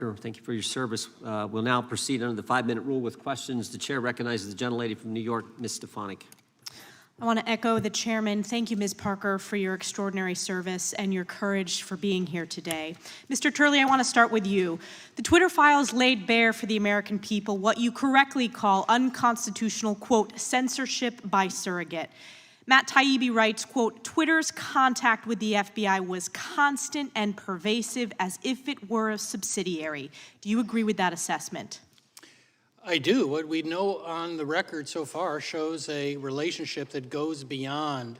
Sure. Thank you for your service. We'll now proceed under the 5-minute rule with questions. The chair recognizes the gentlelady from New York, Ms. Stefanik. I want to echo the chairman. Thank you, Ms. Parker, for your extraordinary service and your courage for being here today. Mr. Turley, I want to start with you. The Twitter files laid bare for the American people what you correctly call unconstitutional, quote, censorship by surrogate. Matt Taibbi writes, quote, Twitter's contact with the FBI was constant and pervasive as if it were a subsidiary. Do you agree with that assessment? I do. What we know on the record so far shows a relationship that goes beyond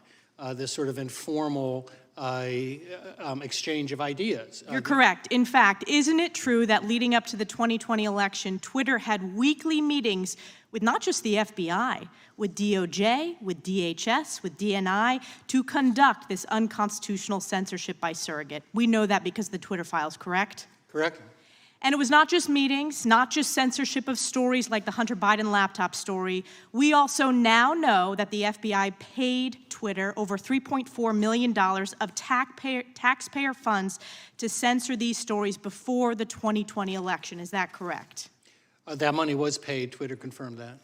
this sort of informal exchange of ideas. You're correct. In fact, isn't it true that leading up to the 2020 election, Twitter had weekly meetings with not just the FBI, with DOJ, with DHS, with DNI, to conduct this unconstitutional censorship by surrogate? We know that because of the Twitter files, correct? Correct. And it was not just meetings, not just censorship of stories like the Hunter Biden laptop story. We also now know that the FBI paid Twitter over $3.4 million of taxpayer funds to censor these stories before the 2020 election. Is that correct? That money was paid. Twitter confirmed that.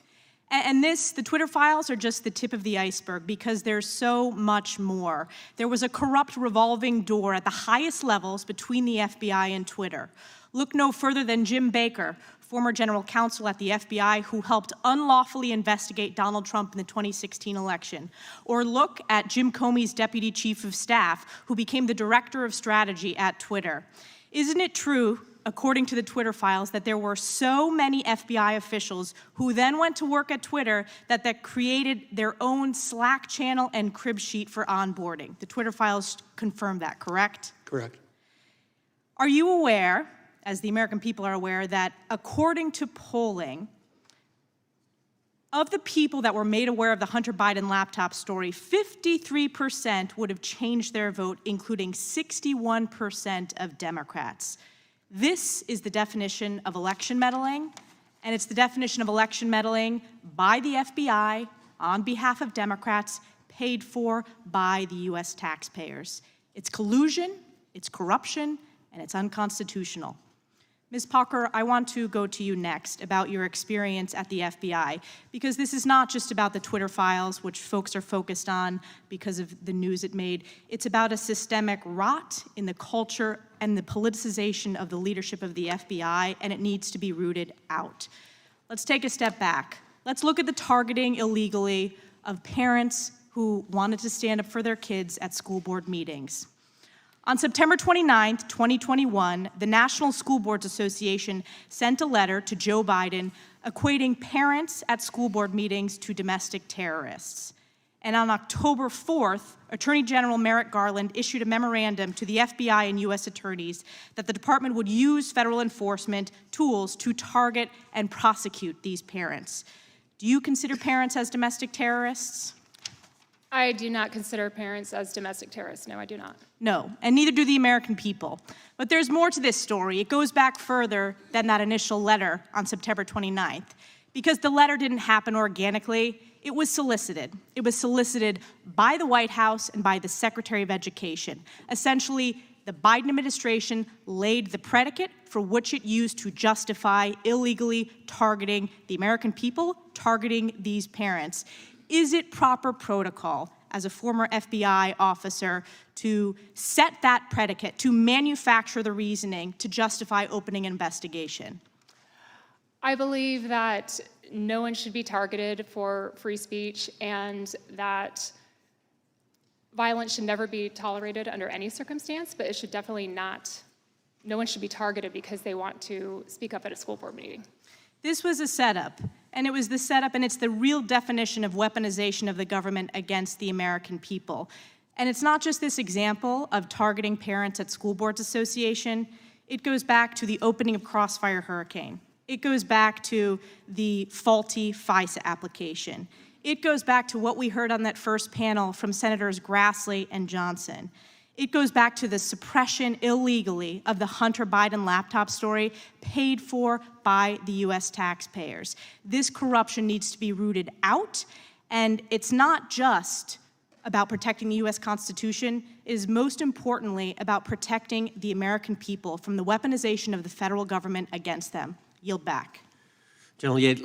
And the Twitter files are just the tip of the iceberg because there's so much more. There was a corrupt revolving door at the highest levels between the FBI and Twitter. Look no further than Jim Baker, former general counsel at the FBI who helped unlawfully investigate Donald Trump in the 2016 election. Or look at Jim Comey's deputy chief of staff who became the director of strategy at Twitter. Isn't it true, according to the Twitter files, that there were so many FBI officials who then went to work at Twitter that created their own Slack channel and crib sheet for onboarding? The Twitter files confirm that, correct? Correct. Are you aware, as the American people are aware, that according to polling, of the people that were made aware of the Hunter Biden laptop story, 53% would have changed their vote, including 61% of Democrats. This is the definition of election meddling, and it's the definition of election meddling by the FBI on behalf of Democrats, paid for by the U.S. taxpayers. It's collusion, it's corruption, and it's unconstitutional. Ms. Parker, I want to go to you next about your experience at the FBI, because this is not just about the Twitter files, which folks are focused on because of the news it made. It's about a systemic rot in the culture and the politicization of the leadership of the FBI, and it needs to be rooted out. Let's take a step back. Let's look at the targeting illegally of parents who wanted to stand up for their kids at school board meetings. On September 29, 2021, the National School Boards Association sent a letter to Joe Biden equating parents at school board meetings to domestic terrorists. And on October 4th, Attorney General Merrick Garland issued a memorandum to the FBI and U.S. attorneys that the department would use federal enforcement tools to target and prosecute these parents. Do you consider parents as domestic terrorists? I do not consider parents as domestic terrorists. No, I do not. No, and neither do the American people. But there's more to this story. It goes back further than that initial letter on September 29th. Because the letter didn't happen organically, it was solicited. It was solicited by the White House and by the Secretary of Education. Essentially, the Biden administration laid the predicate for which it used to justify illegally targeting the American people, targeting these parents. Is it proper protocol as a former FBI officer to set that predicate, to manufacture the reasoning to justify opening an investigation? I believe that no one should be targeted for free speech and that violence should never be tolerated under any circumstance, but it should definitely not, no one should be targeted because they want to speak up at a school board meeting. This was a setup, and it was the setup, and it's the real definition of weaponization of the government against the American people. And it's not just this example of targeting parents at School Boards Association. It goes back to the opening of Crossfire Hurricane. It goes back to the faulty FISA application. It goes back to what we heard on that first panel from Senators Grassley and Johnson. It goes back to the suppression illegally of the Hunter Biden laptop story paid for by the U.S. taxpayers. This corruption needs to be rooted out, and it's not just about protecting the U.S. Constitution, it is most importantly about protecting the American people from the weaponization of the federal government against them. Yield back. General Yates,